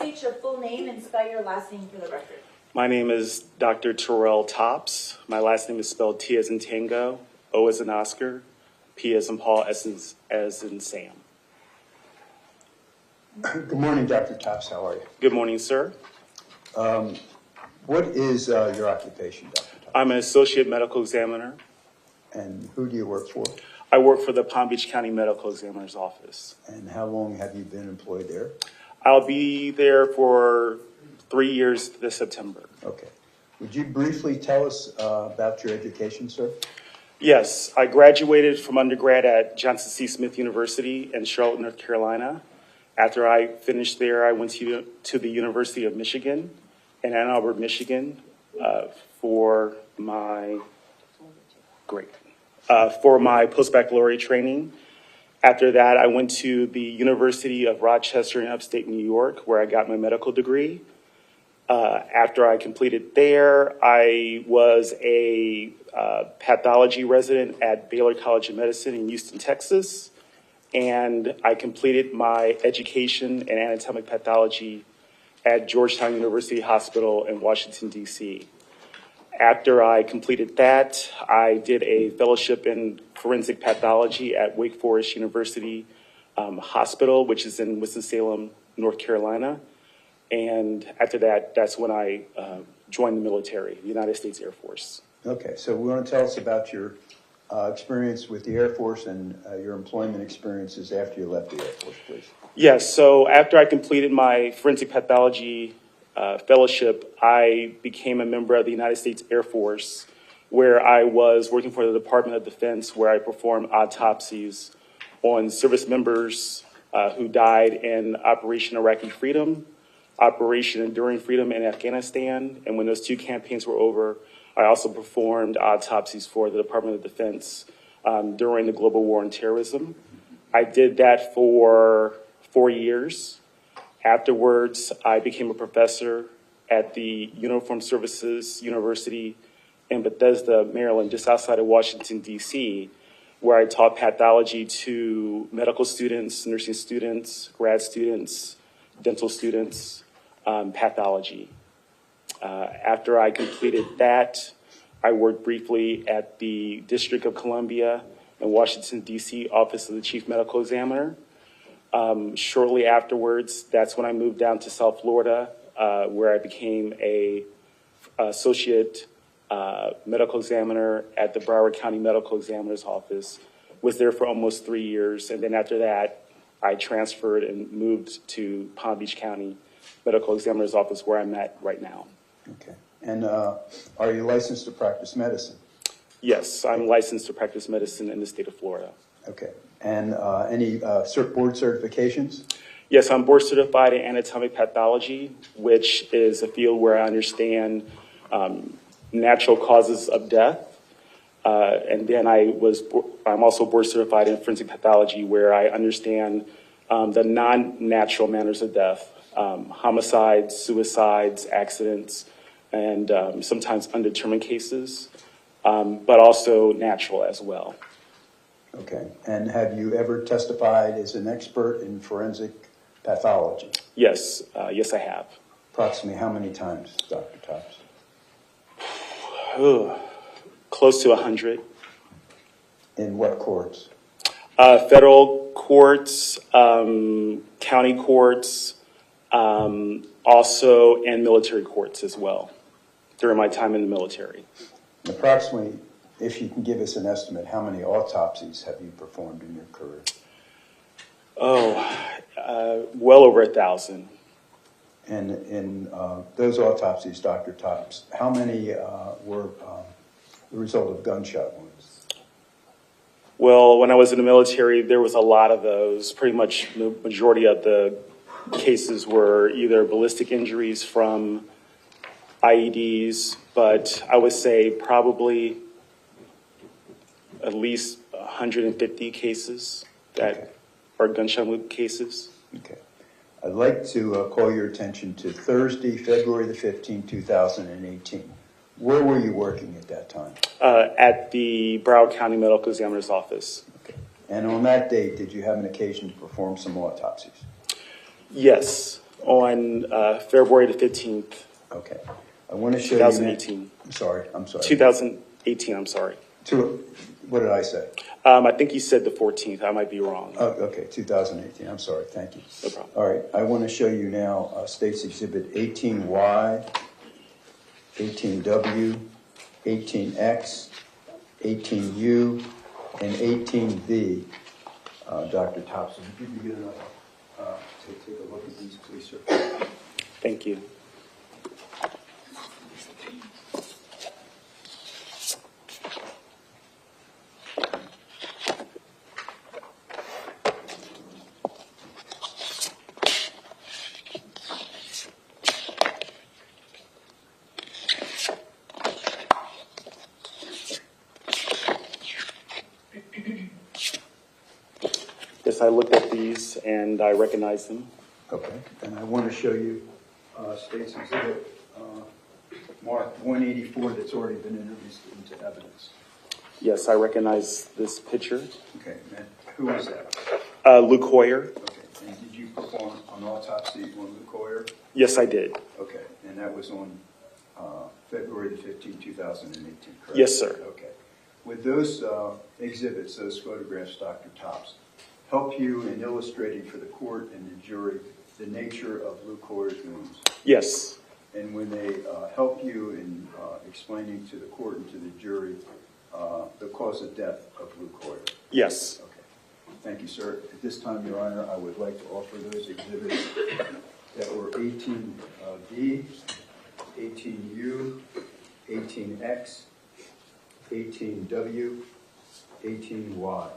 state your full name and spell your last name for the record? My name is Dr. Terrill Tops. My last name is spelled T as in Tango, O as in Oscar, P as in Paul, S as in Sam. Good morning, Dr. Tops. How are you? Good morning, sir. What is your occupation, Dr. Tops? I'm an associate medical examiner. And who do you work for? I work for the Palm Beach County Medical Examiner's Office. And how long have you been employed there? I'll be there for 3 years this September. Okay. Would you briefly tell us about your education, sir? Yes, I graduated from undergrad at Johnson C. Smith University in Charlotte, North Carolina. After I finished there, I went to the University of Michigan in Ann Arbor, Michigan, for my post-baccalaureate training. After that, I went to the University of Rochester in upstate New York, where I got my medical degree. After I completed there, I was a pathology resident at Baylor College of Medicine in Houston, Texas. And I completed my education in anatomic pathology at Georgetown University Hospital in Washington, D.C. After I completed that, I did a fellowship in forensic pathology at Wake Forest University Hospital, which is in Winston-Salem, North Carolina. And after that, that's when I joined the military, the United States Air Force. Okay, so we want to tell us about your experience with the Air Force and your employment experiences after you left the Air Force, please. Yes, so after I completed my forensic pathology fellowship, I became a member of the United States Air Force, where I was working for the Department of Defense, where I performed autopsies on service members who died in Operation Iraqi Freedom, Operation Enduring Freedom in Afghanistan, and when those two campaigns were over, I also performed autopsies for the Department of Defense during the global war on terrorism. I did that for 4 years. Afterwards, I became a professor at the Uniformed Services University in Bethesda, Maryland, just outside of Washington, D.C., where I taught pathology to medical students, nursing students, grad students, dental students, pathology. After I completed that, I worked briefly at the District of Columbia in Washington, D.C. Office of the Chief Medical Examiner. Shortly afterwards, that's when I moved down to South Florida, where I became a associate medical examiner at the Broward County Medical Examiner's Office. Was there for almost 3 years, and then after that, I transferred and moved to Palm Beach County Medical Examiner's Office, where I'm at right now. Okay. And are you licensed to practice medicine? Yes, I'm licensed to practice medicine in the state of Florida. Okay. And any board certifications? Yes, I'm board certified in anatomic pathology, which is a field where I understand natural causes of death. And then I'm also board certified in forensic pathology, where I understand the non-natural manners of death, homicides, suicides, accidents, and sometimes undetermined cases, but also natural as well. Okay. And have you ever testified as an expert in forensic pathology? Yes, yes, I have. Approximately how many times, Dr. Tops? Close to 100. In what courts? Federal courts, county courts, also in military courts as well, during my time in the military. Approximately, if you can give us an estimate, how many autopsies have you performed in your career? Well over 1,000. And in those autopsies, Dr. Tops, how many were the result of gunshot wounds? Well, when I was in the military, there was a lot of those. Pretty much the majority of the cases were either ballistic injuries from IEDs, but I would say probably at least 150 cases that are gunshot wound cases. Okay. I'd like to call your attention to Thursday, February the 15th, 2018. Where were you working at that time? At the Broward County Medical Examiner's Office. Okay. And on that date, did you have an occasion to perform some autopsies? Yes. On February the 15th, Okay. I want to show you. 2018. I'm sorry. 2018, I'm sorry. What did I say? I think you said the 14th. I might be wrong. Oh, okay, 2018. I'm sorry. Thank you. No problem. All right. I want to show you now States Exhibit 18Y, 18W, 18X, 18U, and 18V. Dr. Thompson, if you could get enough to take a look at these, please, sir. Thank you. Yes, I looked at these and I recognize them. Okay. And I want to show you States Exhibit Mark 184 that's already been introduced into evidence. Yes, I recognize this picture. Okay, and who is that? Lukewar. Okay, and did you perform an autopsy on Lukewar? Yes, I did. Okay, and that was on February the 15th, 2018, correct? Yes, sir. Okay. Would those exhibits, those photographs, Dr. Tops, help you in illustrating for the court and the jury the nature of Lukewar's wounds? Yes. And when they help you in explaining to the court and to the jury the cause of death of Lukewar? Yes. Okay. Thank you, sir. At this time, Your Honor, I would like to offer those exhibits that were 18D, 18U, 18X, 18W, 18Y.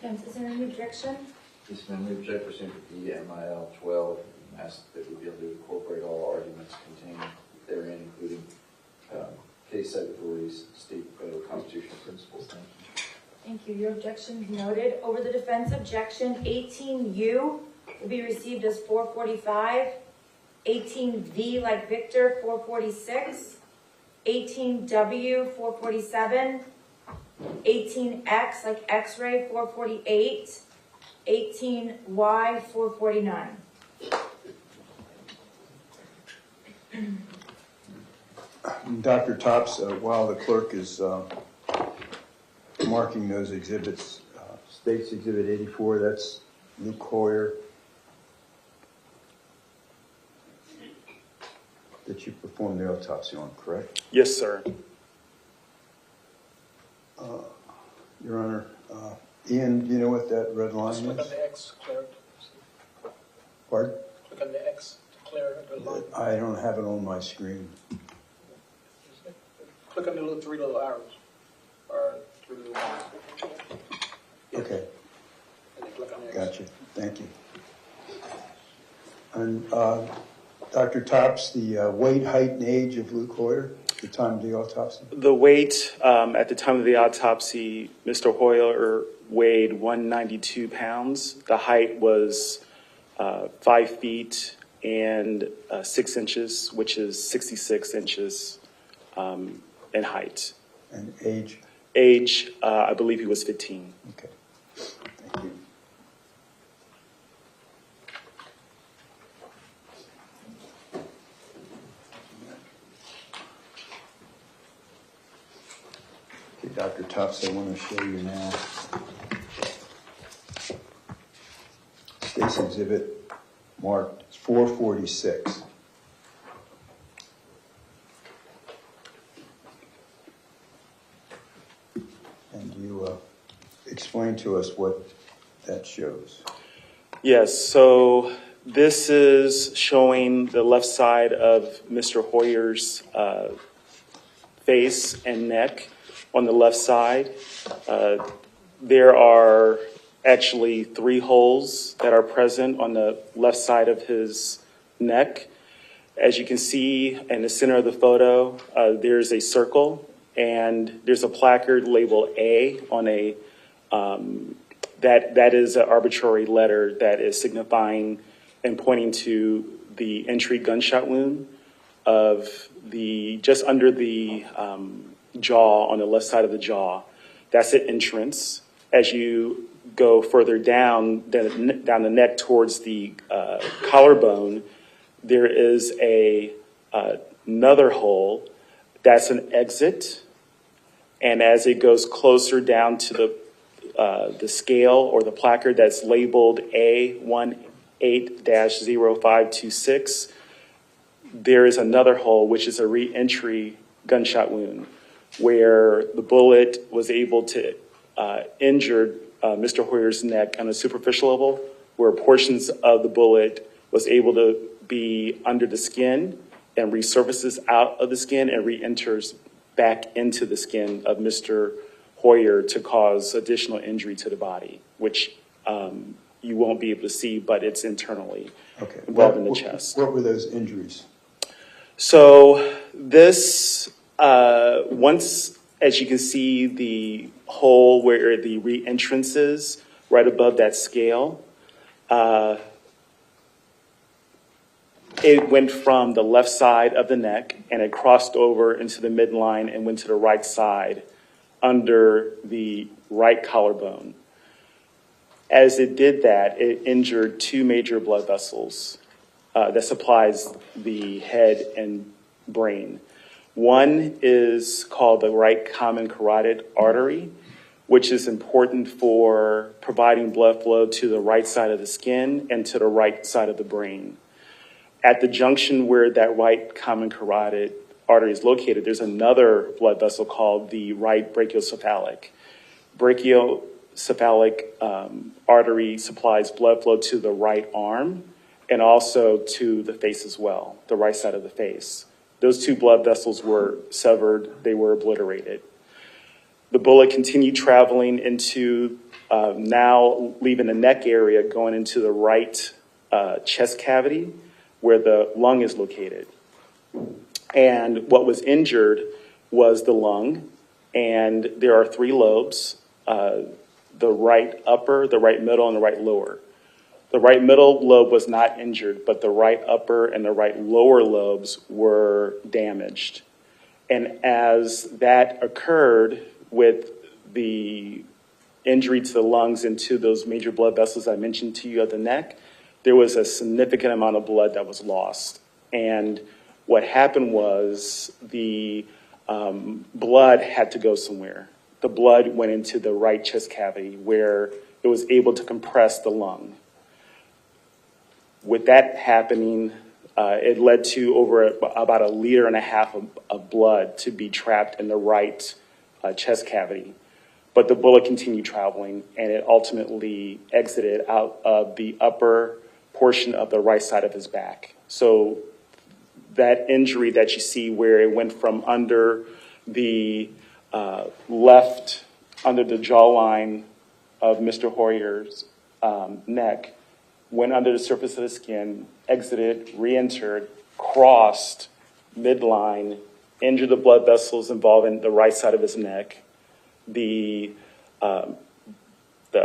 Is there any objection? Yes, ma'am, we object pursuant to the MIL 12, and ask that we be able to incorporate all arguments contained therein, including case site authorities, state federal constitutional principles. Thank you. Thank you. Your objection is noted. Over the defense objection, 18U will be received as 445, 18V like Victor, 446, 18W, 447, 18X like X-ray, 448, 18Y, 449. Dr. Tops, while the clerk is marking those exhibits, States Exhibit 84, that's Lukewar, that you performed the autopsy on, correct? Yes, sir. Your Honor, Ian, do you know what that red line Just click on is? the X, clear it. Pardon? Click on the X to clear the line. I don't have it on my screen. Click on the little three little arrows, or three little lines. Okay, And then click on the X. gotcha. Thank you. And Dr. Tops, the weight, height, and age of Lukewar at the time of the autopsy? The weight at the time of the autopsy, Mr. Hoyer weighed 192 pounds. The height was 5 feet and 6 inches, which is 66 inches in height. And age? Age, I believe he was 15. Okay, thank you. Okay, Dr. Tufts, I want to show you now State's Exhibit marked 446. And you explain to us what that shows? Yes, so this is showing the left side of Mr. Hoyer's face and neck on the left side. There are actually 3 holes that are present on the left side of his neck. As you can see in the center of the photo, there's a circle and there's a placard labeled A on a, that is an arbitrary letter that is signifying and pointing to the entry gunshot wound of the, just under the jaw, on the left side of the jaw. That's an entrance. As you go further down the neck towards the collarbone, there is another hole. That's an exit. And as it goes closer down to the scale or the placard that's labeled A18-0526, there is another hole, which is a re-entry gunshot wound, where the bullet was able to injure Mr. Hoyer's neck on a superficial level, where portions of the bullet was able to be under the skin and resurfaces out of the skin and re-enters back into the skin of Mr. Hoyer to cause additional injury to the body, which you won't be able to see, but it's internally involved in the chest. What were those injuries? So this, once, as you can see, the hole where the re-entrance is, right above that scale, it went from the left side of the neck and it crossed over into the midline and went to the right side under the right collarbone. As it did that, it injured 2 major blood vessels that supplies the head and brain. One is called the right common carotid artery, which is important for providing blood flow to the right side of the skin and to the right side of the brain. At the junction where that right common carotid artery is located, there's another blood vessel called the right brachiocephalic. Brachiocephalic artery supplies blood flow to the right arm and also to the face as well, the right side of the face. Those 2 blood vessels were severed, they were obliterated. The bullet continued traveling into, now leaving the neck area, going into the right chest cavity where the lung is located. And what was injured was the lung, and there are 3 lobes, the right upper, the right middle, and the right lower. The right middle lobe was not injured, but the right upper and the right lower lobes were damaged. And as that occurred with the injury to the lungs and to those major blood vessels I mentioned to you at the neck, there was a significant amount of blood that was lost. And what happened was the blood had to go somewhere. The blood went into the right chest cavity where it was able to compress the lung. With that happening, it led to over about 1.5 liters of blood to be trapped in the right chest cavity. But the bullet continued traveling, and it ultimately exited out of the upper portion of the right side of his back. So that injury that you see where it went from under the left, under the jawline of Mr. Hoyer's neck, went under the surface of the skin, exited, re-entered, crossed midline, injured the blood vessels involving the right side of his neck, the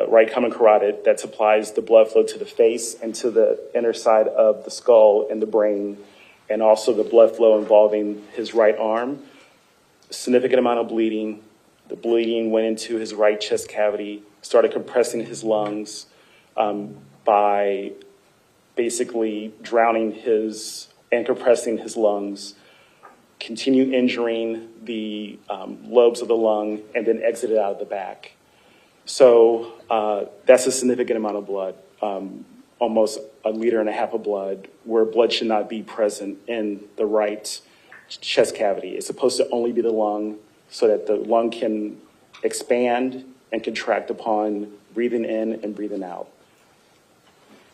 right common carotid that supplies the blood flow to the face and to the inner side of the skull and the brain, and also the blood flow involving his right arm. Significant amount of bleeding. The bleeding went into his right chest cavity, started compressing his lungs by basically drowning and compressing his lungs, continue injuring the lobes of the lung, and then exited out of the back. So that's a significant amount of blood, almost 1.5 liters of blood, where blood should not be present in the right chest cavity. It's supposed to only be the lung so that the lung can expand and contract upon breathing in and breathing out.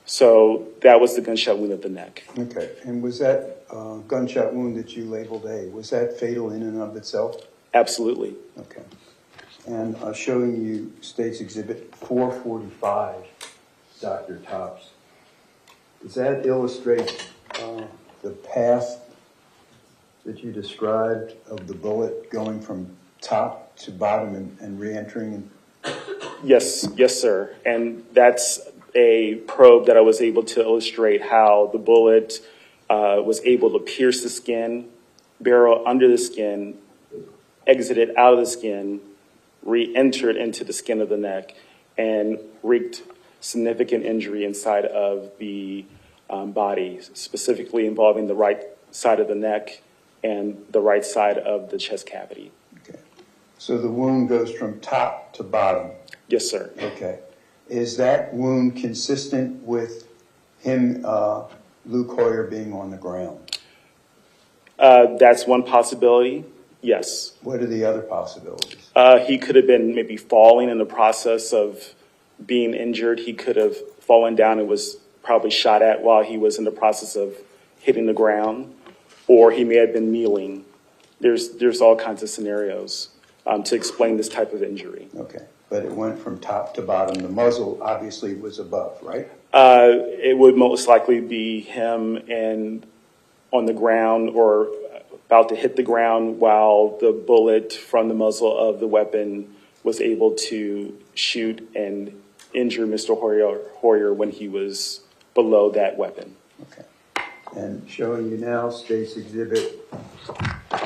So that was the gunshot wound of the neck. Okay, and was that gunshot wound that you labeled A, was that fatal in and of itself? Absolutely. Okay. And showing you State's Exhibit 445, Dr. Tops. Does that illustrate the path that you described of the bullet going from top to bottom and re-entering? Yes, sir. And that's a probe that I was able to illustrate how the bullet was able to pierce the skin, barrel under the skin, exited out of the skin, re-entered into the skin of the neck, and wreaked significant injury inside of the body, specifically involving the right side of the neck and the right side of the chest cavity. Okay. So the wound goes from top to bottom. Yes, sir. Okay. Is that wound consistent with him, Lukewar, being on the ground? That's one possibility. Yes. What are the other possibilities? He could have been maybe falling in the process of being injured. He could have fallen down and was probably shot at while he was in the process of hitting the ground, or he may have been kneeling. There's all kinds of scenarios to explain this type of injury. Okay. But it went from top to bottom. The muzzle obviously was above, right? It would most likely be him and on the ground or about to hit the ground while the bullet from the muzzle of the weapon was able to shoot and injure Mr. Hoyer when he was below that weapon. Okay. And showing you now State's Exhibit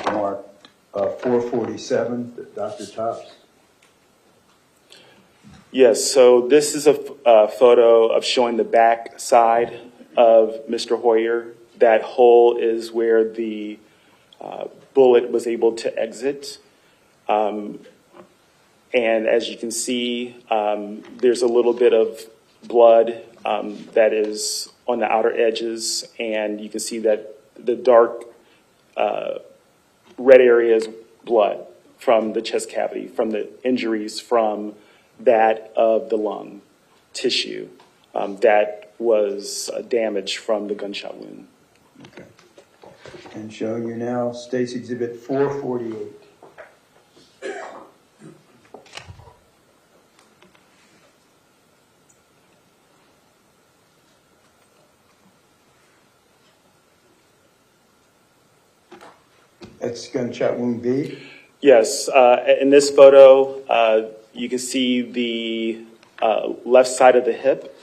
marked 447, Dr. Tops. Yes, so this is a photo of showing the back side of Mr. Hoyer. That hole is where the bullet was able to exit. And as you can see, there's a little bit of blood that is on the outer edges, and you can see that the dark red area is blood from the chest cavity, from the injuries from that of the lung tissue that was damaged from the gunshot wound. Okay. And showing you now State's Exhibit 448. That's gunshot wound B? Yes, in this photo, you can see the left side of the hip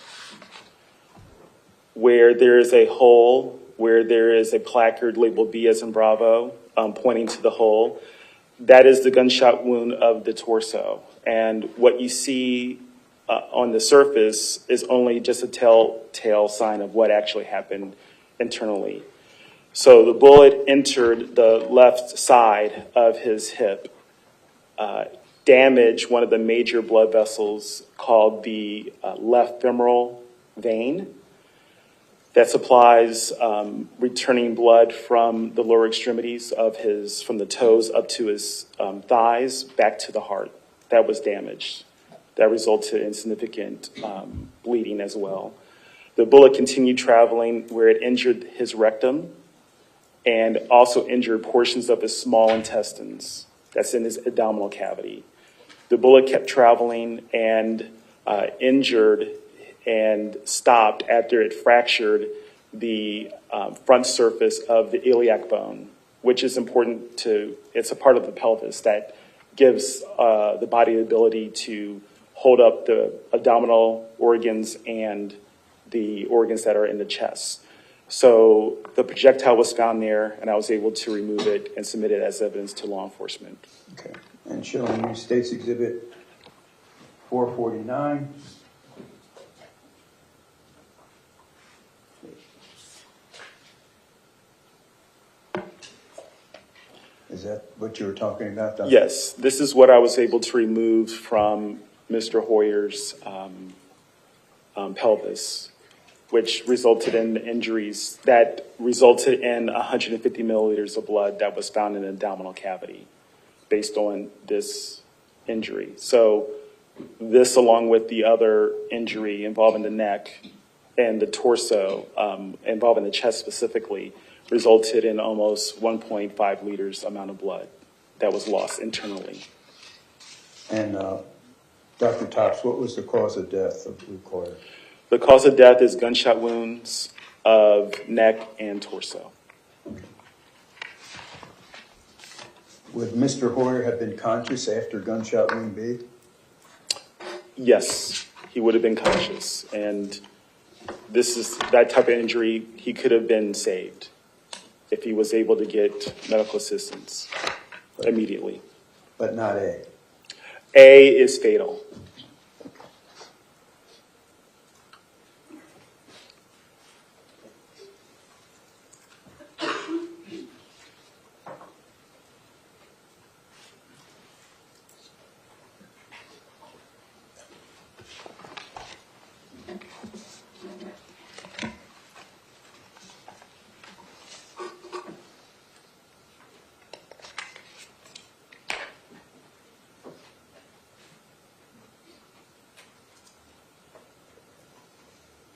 where there is a hole, where there is a placard labeled B as in Bravo, pointing to the hole. That is the gunshot wound of the torso. And what you see on the surface is only just a telltale sign of what actually happened internally. So the bullet entered the left side of his hip, damaged one of the major blood vessels called the left femoral vein that supplies returning blood from the lower extremities of from the toes up to his thighs back to the heart. That was damaged. That resulted in significant bleeding as well. The bullet continued traveling where it injured his rectum and also injured portions of his small intestines. That's in his abdominal cavity. The bullet kept traveling and injured and stopped after it fractured the front surface of the iliac bone, which is important it's a part of the pelvis that gives the body the ability to hold up the abdominal organs and the organs that are in the chest. So the projectile was found there, and I was able to remove it and submit it as evidence to law enforcement. Okay. And showing you State's Exhibit 449. Is that what you were talking about, Dr.? Yes, this is what I was able to remove from Mr. Hoyer's pelvis, which resulted in injuries that resulted in 150 milliliters of blood that was found in the abdominal cavity based on this injury. So This, along with the other injury involving the neck and the torso, involving the chest specifically, resulted in almost 1.5 liters amount of blood that was lost internally. And Dr. Tops, what was the cause of death of Lukewar? The cause of death is gunshot wounds of neck and torso. Would Mr. Hoyer have been conscious after gunshot wound B? Yes, he would have been conscious. And this is that type of injury, he could have been saved if he was able to get medical assistance immediately. But not A? A is fatal.